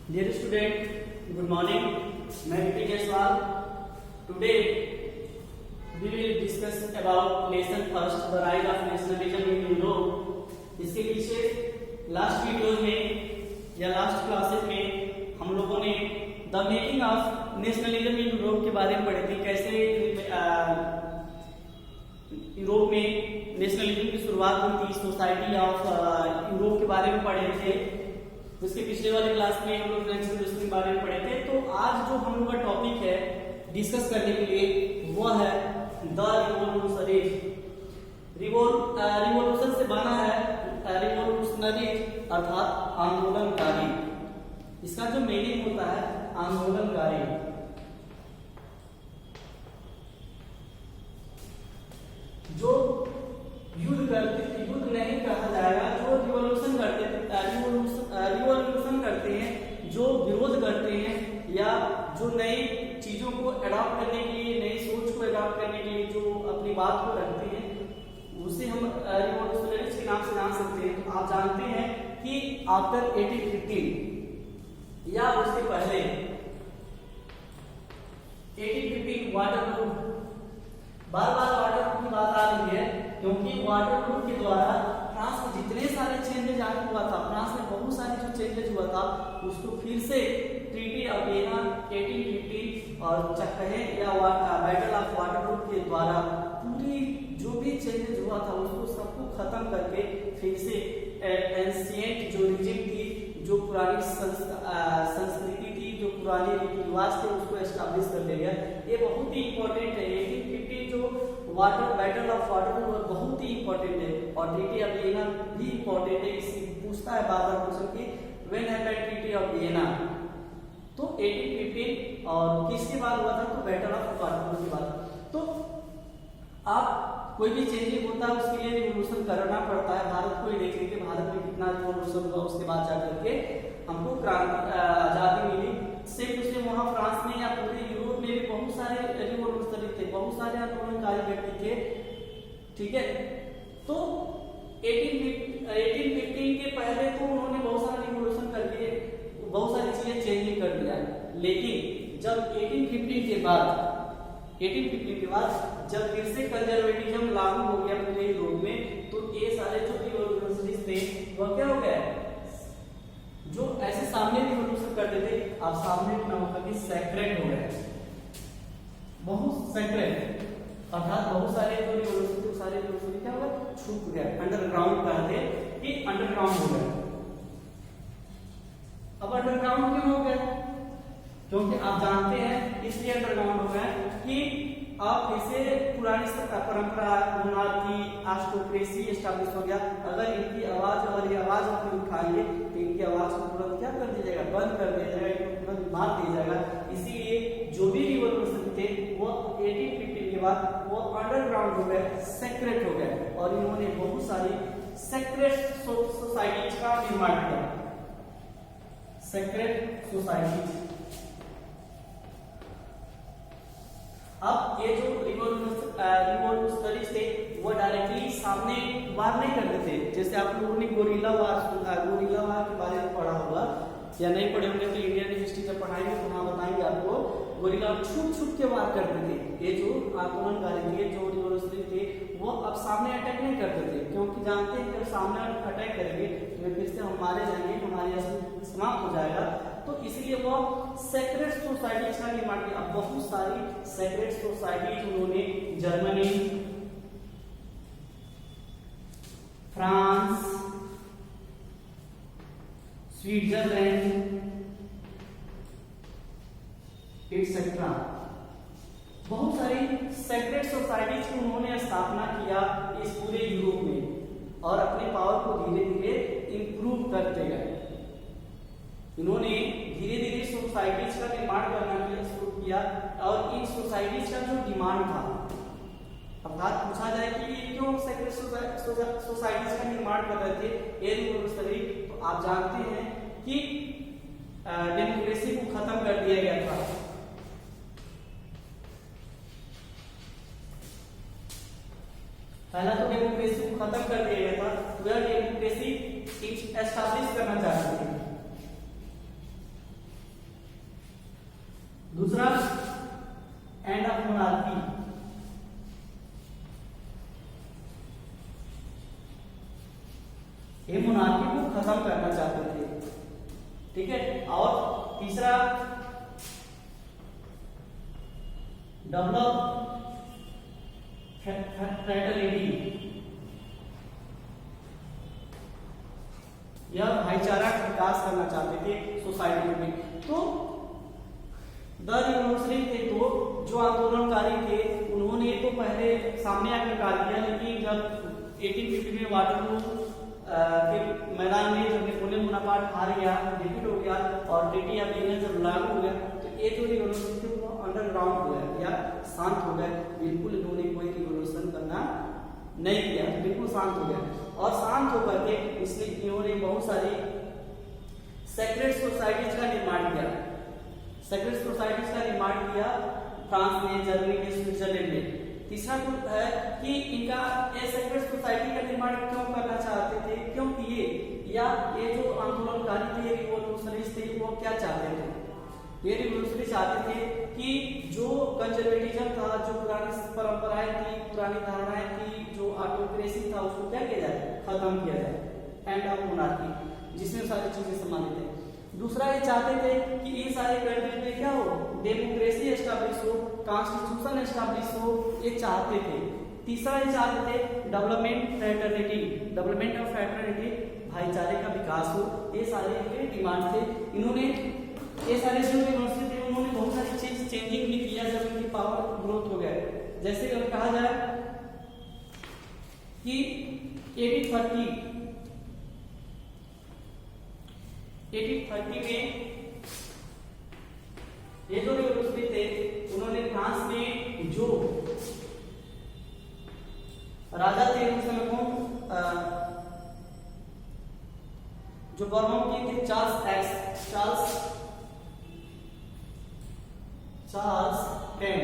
Dear student, good morning. मैं Vipin Jaiswal. Today we will discuss about lesson first, the rise of nationalism in Europe. इसके पीछे last video में या last classes में हम लोगों ने the making of nationalism in Europe के बारे में पढ़े थे. कैसे यूरोप में नेशनलिज्म की शुरुआत हुई थी, सोसाइटी ऑफ यूरोप के बारे में पढ़े थे. उसके पिछले वाले क्लास में हम लोग फ्रेंच रिवॉल्यूशन के बारे में पढ़े थे. तो आज जो हम लोग का टॉपिक है डिस्कस करने के लिए वो है द रिवॉल्यूशनरीज. रिवॉल्यूशन से बना है रिवॉल्यूशनरीज अर्थात आंदोलनकारी. इसका जो मीनिंग होता है आंदोलनकारी. जो युद्ध करते, युद्ध नहीं कहा जाएगा, जो रिवॉल्यूशन करते हैं, जो विरोध करते हैं या जो नई चीजों को अडॉप्ट करने के लिए, नई सोच को अडॉप्ट करने के लिए जो अपनी बात को रखते हैं, उसे हम रिवॉल्यूशनरीज के नाम से जान सकते हैं. आप जानते हैं कि आफ्टर 1815 या उसके पहले 1815 वाटरलू, बार बार वाटरलू की बात आ रही है क्योंकि वाटरलू के द्वारा फ्रांस में जितने सारे चेंजेज हुआ था, फ्रांस में बहुत सारे जो चेंजेस हुआ था उसको फिर से ट्रीटी ऑफ वियना 1815 और कहे या बैटल ऑफ वाटरलू के द्वारा पूरी जो भी चेंजेस हुआ था उसको सबको खत्म करके फिर से एंशिएंट जो रीजन थी, जो पुरानी संस्कृति थी, जो पुराने रीति रिवाज थे उसको एस्टैब्लिश कर दिया. ये बहुत ही इंपॉर्टेंट है. 1850 जो बैटल ऑफ वाटरलू बहुत ही इंपॉर्टेंट है और ट्रीटी ऑफ वियना भी इंपॉर्टेंट है. इसी पूछता है बार बार क्वेश्चन की when happened treaty of Vienna. तो 1815 और किसके बाद हुआ था? तो बैटल ऑफ वाटरलू के बाद. तो आप कोई भी चेंजिंग होता है उसके लिए रिवॉल्यूशन करना पड़ता है. भारत को ही देख लीजिए, भारत में कितना रिवॉल्यूशन हुआ, उसके बाद जाकर के हमको आजादी मिली. सिर्फ उससे वहां फ्रांस में या पूरे यूरोप में भी बहुत सारे रिवॉल्यूशनरी थे, बहुत सारे आंदोलनकारी व्यक्ति थे. ठीक है. तो 1815 के पहले तो उन्होंने बहुत सारा रिवॉल्यूशन कर दिए, बहुत सारी चीजें चेंजिंग कर दिया. लेकिन जब 1815 के बाद जब फिर से कंजर्वेटिज्म लागू हो गया पूरे यूरोप में, तो ये सारे जो रिवॉल्यूशनरीज थे वह क्या हो गया, जो ऐसे सामने रिवॉल्यूशन करते थे अब सामने ना होकर के सेक्रेट हो गए. बहुत सेक्रेट अर्थात बहुत सारे जो रिवॉल्यूशन थे सारे रिवॉल्यूशन क्या हो गए, छुप गए, अंडरग्राउंड कहते कि अंडरग्राउंड हो गए. अब अंडरग्राउंड क्यों हो गए? क्योंकि आप जानते हैं इसलिए अंडरग्राउंड हो गए कि आप इसे पुरानी परंपरा मोनार्की एरिस्टोक्रेसी एस्टैब्लिश हो गया. अगर इनकी आवाज और ये आवाज आपने उठाएंगे तो इनकी आवाज को तुरंत क्या कर दिया जाएगा, बंद कर दिया जाएगा, इनको तुरंत मार दिया जाएगा. इसीलिए जो भी रिवॉल्यूशन थे वो 1815 के बाद वो अंडरग्राउंड हो गए, सेक्रेट हो गए और इन्होंने बहुत सारी सेक्रेट सोसाइटीज का निर्माण किया. Secret societies. अब ये जो रिवॉल्यूशनरीज थे वो डायरेक्टली सामने वार नहीं करते थे. जैसे आप लोगों ने गोरिल्ला वार के बारे में पढ़ा होगा या नहीं पढ़े होंगे तो इंडियन हिस्ट्री जब पढ़ाएंगे तो वहां बताएंगे आपको. गोरिल्ला छुप के वार करते थे. ये जो आंदोलनकारी थे, जो रिवॉल्यूशनरी थे, वो अब सामने अटैक नहीं करते थे क्योंकि जानते हैं कि सामने अटैक करेंगे तो फिर से हम मारे जाएंगे, हमारे यहाँ समाप्त हो जाएगा. तो इसलिए वो सेक्रेट सोसाइटीज का निर्माण किया. बहुत सारी सेक्रेट सोसाइटीज उन्होंने जर्मनी, फ्रांस, स्विट्जरलैंड एक्सेट्रा बहुत सारी सेक्रेट सोसाइटीज की उन्होंने स्थापना किया इस पूरे यूरोप में और अपने पावर को धीरे धीरे इंप्रूव करते गए. इन्होंने धीरे धीरे सोसाइटीज का निर्माण करना शुरू किया और इन सोसाइटीज का जो डिमांड था, अर्थात पूछा जाए कि क्यों सेक्रेट सोसाइटीज का निर्माण कर रहे थे ये रिवॉल्यूशनरी, तो आप जानते हैं कि डेमोक्रेसी को खत्म कर दिया गया था. पहला तो डेमोक्रेसी को खत्म कर दिया गया था, तो यह डेमोक्रेसी एस्टैब्लिश करना चाहते थे. मोनार्की। ये मोनार्की को खत्म करना चाहते थे, ठीक है। और तीसरा डेवलप फ्रेटर्निटी, यह भाईचारा का विकास करना चाहते थे सोसाइटी में। तो द रिवॉल्यूशनरी थे, तो जो आंदोलनकारी थे उन्होंने तो पहले सामने आकर कार्य किया, लेकिन जब 1850 में वाटरलू के मैदान में जब नेपोलियन बोनापार्ट हार गया, डिफीट हो गया और ट्रीटी ऑफ यूनियन जब लागू हो गया, तो ये जो रिवॉल्यूशन थे वो अंडरग्राउंड हो गया या शांत हो गए। बिल्कुल इन्होंने कोई रिवॉल्यूशन करना नहीं किया, बिल्कुल शांत हो गया। और शांत होकर के इसलिए इन्होंने बहुत सारी सेक्रेट सोसाइटीज का निर्माण किया। सेक्रेट सोसाइटीज का निर्माण किया फ्रांस में, जर्मनी में, स्विट्जरलैंड में। तीसरा गुण है कि इनका ये सेक्रेट सोसाइटी का निर्माण क्यों करना चाहते थे, क्योंकि ये जो आंदोलनकारी थे, रिवॉल्यूशनरीज थे, वो क्या चाहते थे? ये रिवॉल्यूशनरी चाहते थे कि जो कंजर्वेटिज्म था, जो पुरानी परंपराएं थी, पुरानी धारणाएं थी, जो ऑटोक्रेसी था, उसको क्या किया जाए, खत्म किया जाए। एंड ऑफ मोनार्की, जिसमें सारी चीजें सम्मानित है। दूसरा ये चाहते थे कि इन सारे कंट्रीज में क्या हो, डेमोक्रेसी एस्टैब्लिश हो, कॉन्स्टिट्यूशन एस्टैब्लिश हो, ये चाहते थे। तीसरा ये चाहते थे development fraternity, development of fraternity, भाईचारे का विकास हो। ये सारे इनके डिमांड थे। इन्होंने ये सारे जो यूनिवर्सिटी थे उन्होंने बहुत सारी चीज चेंजिंग भी किया जब इनकी पावर ग्रोथ हो गया। जैसे अगर कहा जाए कि 1830 में ये जो रिवॉल्यूशनरी थे उन्होंने फ्रांस में जो राजा थे उस समय कौन, जो बर्मन के थे, चार्ल्स टेन,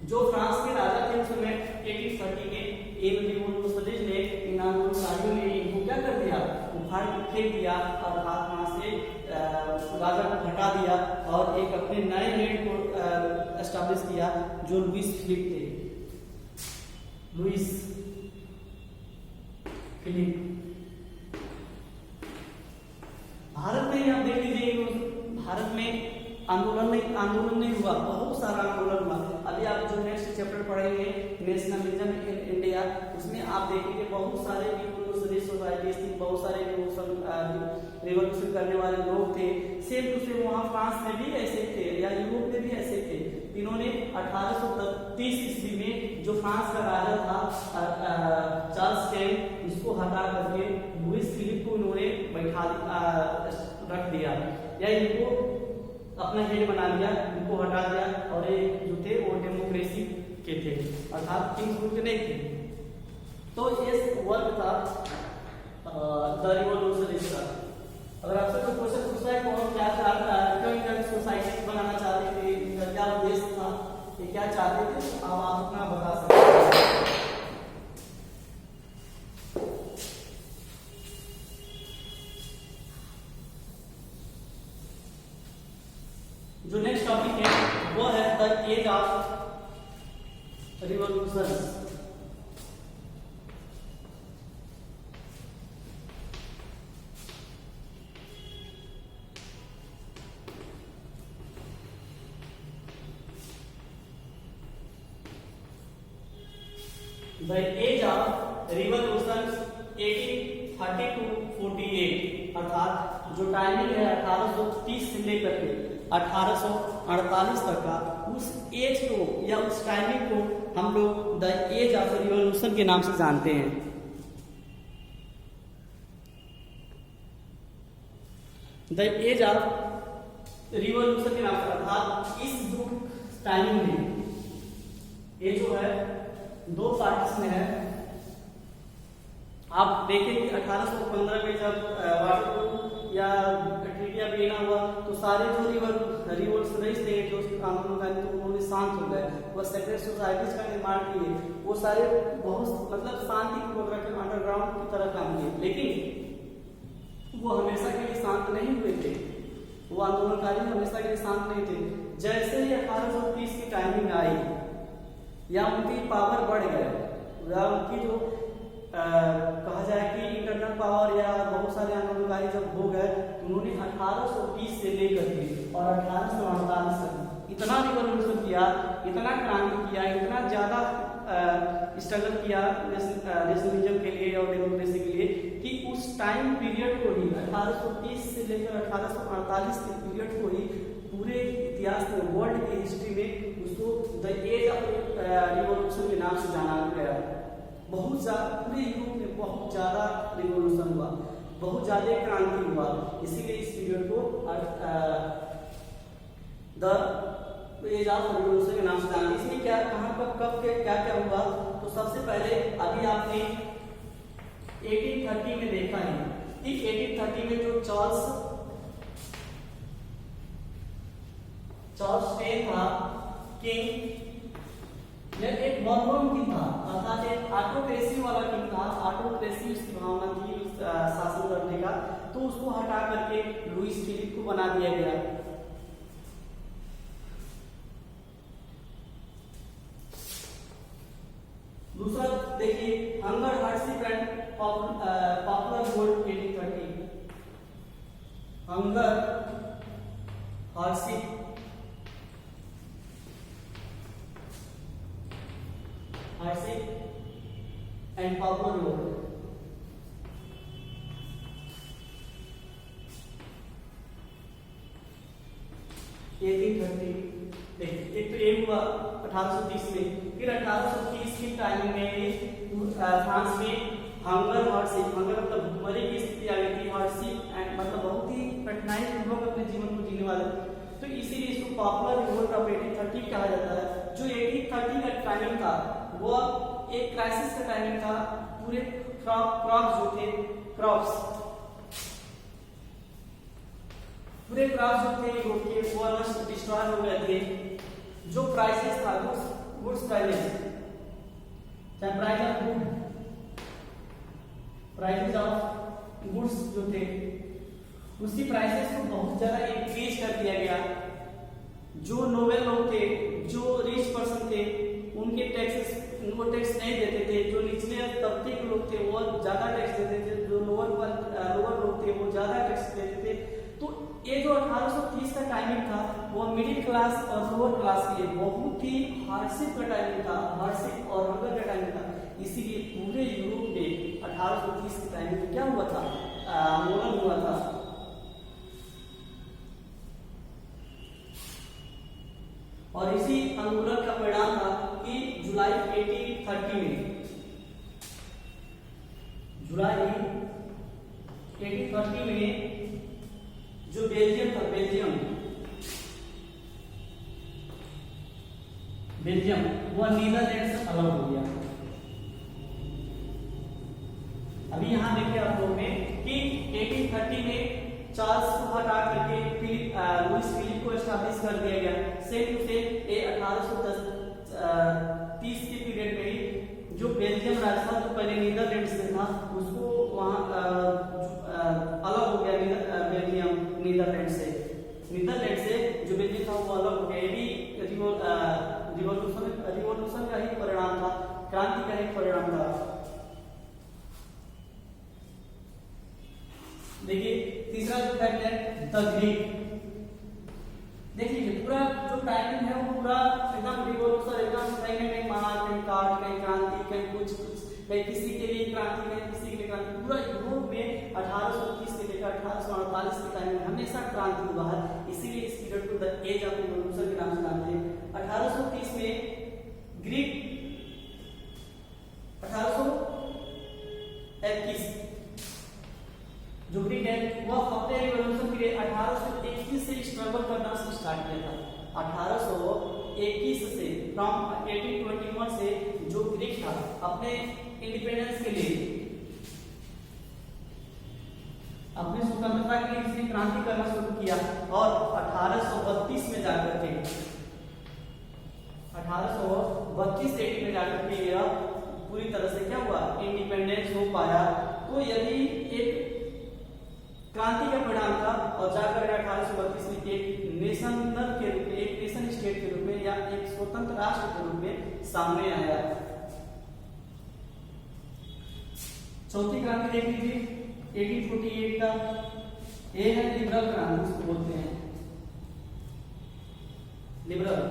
जो फ्रांस के राजा थे उस समय 1830 में। इन रिवॉल्यूशनरीज ने, इन आंदोलनकारियों ने इनको क्या कर दिया, उखाड़ फेंक दिया और वहां से राजा को हटा दिया और एक अपने नए हेड को एस्टैब्लिश किया, जो लुइस फिलिप थे। Louis Philippe. भारत में आप देख लीजिए, भारत में आंदोलन नहीं हुआ, बहुत सारा आंदोलन हुआ। अभी आप जो नेक्स्ट चैप्टर पढ़ेंगे नेशनलिज्म इन इंडिया, उसमें आप देखेंगे बहुत सारे रिवॉल्यूशनरी सोसाइटीज थी, बहुत सारे रिवॉल्यूशन करने वाले लोग थे। सेम टू सेम वहाँ फ्रांस में भी ऐसे थे या यूरोप में भी ऐसे थे। इन्होंने 1830 ईस्वी में जो फ्रांस का राजा था चार्ल्स टेन, इसको हटा करके लुइस फिलिप को इन्होंने बैठा रख दिया या इनको अपना हेड बना लिया, इनको हटा दिया और ये जो थे वो डेमोक्रेसी के थे, अर्थात किंग्स रूल के नहीं थे। तो ये वर्क था द रिवॉल्यूशनरीज का। अगर आपसे कोई क्वेश्चन पूछता है कौन क्या चाहता है, क्यों इनका सोसाइटी बनाना चाहते थे, इनका क्या उद्देश्य था, ये क्या चाहते थे, अब आप अपना बता सकते हैं। जो नेक्स्ट टॉपिक है वो है the age of revolution. The age of revolution 1830 to 48, अर्थात जो टाइमिंग है 1830 से लेकर के 1848 तक का, उस एज को या उस टाइमिंग को हम लोग द एज ऑफ रिवॉल्यूशन के नाम से जानते हैं। द एज ऑफ रिवॉल्यूशन के नाम से, अर्थात इस जो टाइमिंग में ये जो है दो पार्ट्स में है। आप देखें कि 1815 में जब वाटरलू या ट्रीटी ऑफ वियना हुआ तो सारे जो रिवॉल्यूशनरीज थे, जो आंदोलनकारी थे, उन्होंने शांत हो गए, वो सेक्रेट सोसाइटीज का निर्माण किए, वो सारे बहुत मतलब शांतिपूर्वक रखे अंडरग्राउंड की तरह काम किए। लेकिन वो हमेशा के लिए शांत नहीं हुए थे, वो आंदोलनकारी हमेशा के लिए शांत नहीं थे। जैसे ही 1830 की टाइमिंग आई या उनकी पावर बढ़ गए या उनकी जो कहा जाए कि इंटरनल पावर या बहुत सारे आंदोलनकारी जब हो गए तो उन्होंने 1820 से लेकर के और 1848 तक इतना रिवॉल्यूशन किया, इतना क्रांति किया, इतना ज्यादा स्ट्रगल किया नेशनलिज्म के लिए और डेमोक्रेसी के लिए कि उस टाइम पीरियड को ही 1830 से लेकर 1848 के पीरियड को ही पूरे इतिहास में, वर्ल्ड की हिस्ट्री में उसको द एज ऑफ रिवॉल्यूशन के नाम से जाना गया। बहुत ज्यादा पूरे यूरोप में बहुत ज्यादा रिवॉल्यूशन हुआ, बहुत ज्यादा क्रांति हुआ, इसीलिए इस पीरियड को द एज ऑफ रिवॉल्यूशन के नाम से जाना। इसमें क्या कहाँ कब क्या क्या हुआ, तो सबसे पहले अभी आपने 1830 में देखा है कि 1830 में जो चार्ल्स टेन था किंग, यह एक बॉर्बन किंग था, अर्थात एक ऑटोक्रेसी वाला किंग था। ऑटोक्रेसी उसकी भावना थी शासन करने का, तो उसको हटा करके लुईस फिलिप को बना दिया गया। दूसरा देखिए hunger hardship and popular revolt 1830। Hunger hardship and popular revolt. एक तो ये हुआ 1830 में, फिर 1830 की टाइमिंग में फ्रांस में हंगर हार्डशिप, हंगर मतलब भुखमरी की स्थिति आ गई थी, हार्डशिप एंड मतलब बहुत ही कठिनाई पूर्वक अपने जीवन को जीने वाले, तो इसीलिए इसको पॉपुलर रिवोल्ट ऑफ 1830 कहा जाता है। जो 1830 का टाइमिंग था वो एक क्राइसिस का टाइमिंग था, पूरे क्रॉप्स जो थे, पूरे क्रॉप्स जो थे वो नष्ट डिस्ट्रॉय हो गए थे। जो प्राइसेस था गुड्स प्राइसेस, चाहे प्राइसेस ऑफ गुड्स जो थे उसकी प्राइसेस को बहुत ज्यादा इंक्रीज कर दिया गया। जो नोबेल लोग थे, जो रिच पर्सन थे, उनको टैक्स नहीं देते थे। जो निचले तबके के लोग थे वो ज्यादा टैक्स देते थे, जो लोअर लोग थे वो ज्यादा टैक्स देते थे। तो ये जो 1830 का टाइमिंग था वो मिडिल क्लास और लोअर क्लास के लिए बहुत ही हार्डशिप का टाइमिंग था, हार्डशिप और हंगर का टाइमिंग था। इसीलिए पूरे यूरोप में 1830 के टाइमिंग में क्या हुआ था, आंदोलन हुआ था। और इसी आंदोलन का परिणाम था कि जुलाई 1830 में, जुलाई 1830 में जो बेल्जियम था, बेल्जियम वो नीदरलैंड से अलग हो गया। अभी यहाँ देखिए आप लोगों में कि 1830 में चार्ल्स को हटा करके लुईस फिलिप को एस्टैब्लिश कर दिया गया। सेम टू सेम 1830 के पीरियड में ही जो बेल्जियम राज्य था, जो पहले नीदरलैंड से था, उसको वहां अलग हो गया। बेल्जियम नीदरलैंड से जो बेल्जियम था वो अलग हो गया। ये भी रिवॉल्यूशन का ही परिणाम था, क्रांति का ही परिणाम था। देखिए तीसरा जो फैक्ट है द ग्रीक। देखिए पूरा जो टाइमिंग है वो पूरा एकदम रिवॉल्यूशन, एकदम कहीं महान, कहीं काट, कहीं क्रांति, कहीं कुछ कहीं किसी के लिए क्रांति, कहीं किसी के लिए क्रांति। पूरा यूरोप में 1830 से लेकर 1848 के टाइम में हमेशा क्रांति हुआ है। इसीलिए इस पीरियड को द एज ऑफ रिवॉल्यूशन के नाम से जानते हैं। 1830 में ग्रीक 1821 जो ग्रीक है वह अपने रिवॉल्यूशन के लिए 1821 से स्ट्रगल करना स्टार्ट किया था। 1821 से फ्रॉम 1821 से जो ग्रीक था अपने इंडिपेंडेंस के लिए, अपनी स्वतंत्रता के लिए इसने क्रांति करना शुरू किया। और 1832 में जाकर के 1832 में जाकर के यह पूरी तरह से क्या हुआ, इंडिपेंडेंस हो पाया। तो यदि एक क्रांति का परिणाम था और जाकर 1832 में एक नेशन स्टेट के रूप में या एक स्वतंत्र राष्ट्र के रूप में सामने आया। चौथी क्रांति देख लीजिए 1848 का, ये है लिबरल क्रांति, उसको बोलते हैं लिबरल।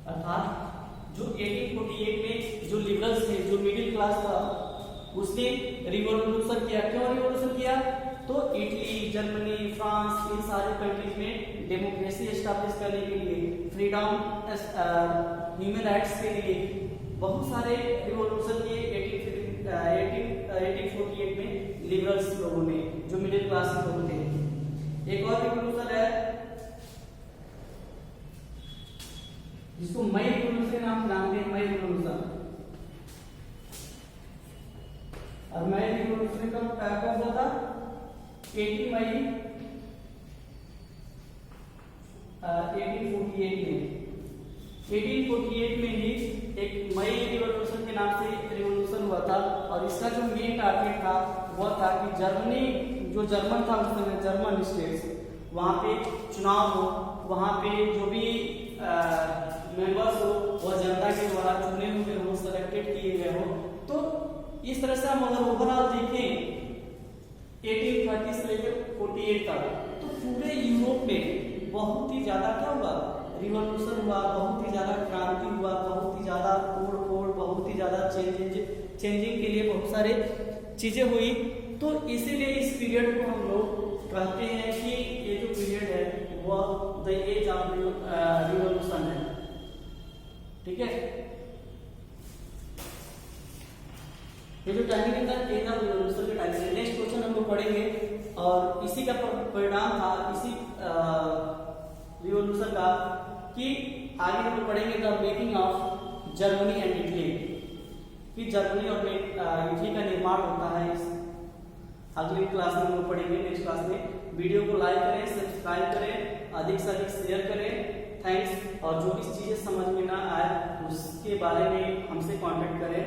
अर्थात जो 1848 में जो लिबरल्स थे, जो मिडिल क्लास था, उसने रिवॉल्यूशन किया। क्यों रिवॉल्यूशन किया? तो इटली, जर्मनी, फ्रांस, इन सारे कंट्रीज में डेमोक्रेसी एस्टैब्लिश करने के लिए, फ्रीडम, ह्यूमन राइट्स के लिए बहुत सारे रिवॉल्यूशन किए 1848 में लिबरल्स लोगों ने, जो मिडिल क्लास के लोग थे। एक और रिवॉल्यूशन है जिसको मई रिवॉल्यूशन के नाम जानते हैं, मई रिवॉल्यूशन। और मई रिवॉल्यूशन कब हुआ था? 18 मई 1848 में। 1848 में ही एक मई रिवॉल्यूशन के नाम से रिवॉल्यूशन हुआ था, और इसका जो मेन टारगेट था वह था कि जर्मनी, जो जर्मन था उस समय, जर्मन स्टेट्स, वहां पे चुनाव हो, वहां पे जो भी मेंबर्स हो वह जनता के द्वारा चुने हुए हो, सिलेक्टेड किए गए हो। तो इस तरह से हम अगर ओवरऑल देखें 1830 से लेकर 48 तक, तो पूरे यूरोप में बहुत ही ज्यादा क्या हुआ? रिवॉल्यूशन हुआ, बहुत ही ज्यादा क्रांति हुआ, बहुत ही ज्यादा तोड़-फोड़, बहुत ही ज्यादा चेंजिंग के लिए बहुत सारे चीजें हुई। तो इसीलिए इस पीरियड को हम लोग कहते हैं कि ये जो पीरियड है वह द एज ऑफ रिवॉल्यूशन है। ठीक है, ये जो टाइमिंग है एज ऑफ रिवॉल्यूशन के टाइम से। नेक्स्ट क्वेश्चन हम लोग पढ़ेंगे, और इसी का परिणाम था, इसी रिवॉल्यूशन का, कि आगे हम लोग पढ़ेंगे the making of Germany and Italy, कि जर्मनी और इटली का निर्माण होता है। इस अगली क्लास में हम लोग पढ़ेंगे, नेक्स्ट क्लास में। वीडियो को लाइक करें, सब्सक्राइब करें, अधिक से अधिक शेयर करें। थैंक्स। और जो भी चीजें समझ में ना आए उसके बारे में हमसे कांटेक्ट करें,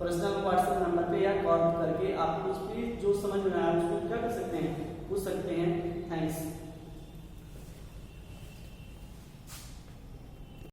पर्सनल व्हाट्सएप नंबर पे या कॉल करके। आप कुछ भी जो समझ में आए उसको क्या कर सकते हैं, पूछ सकते हैं। थैंक्स।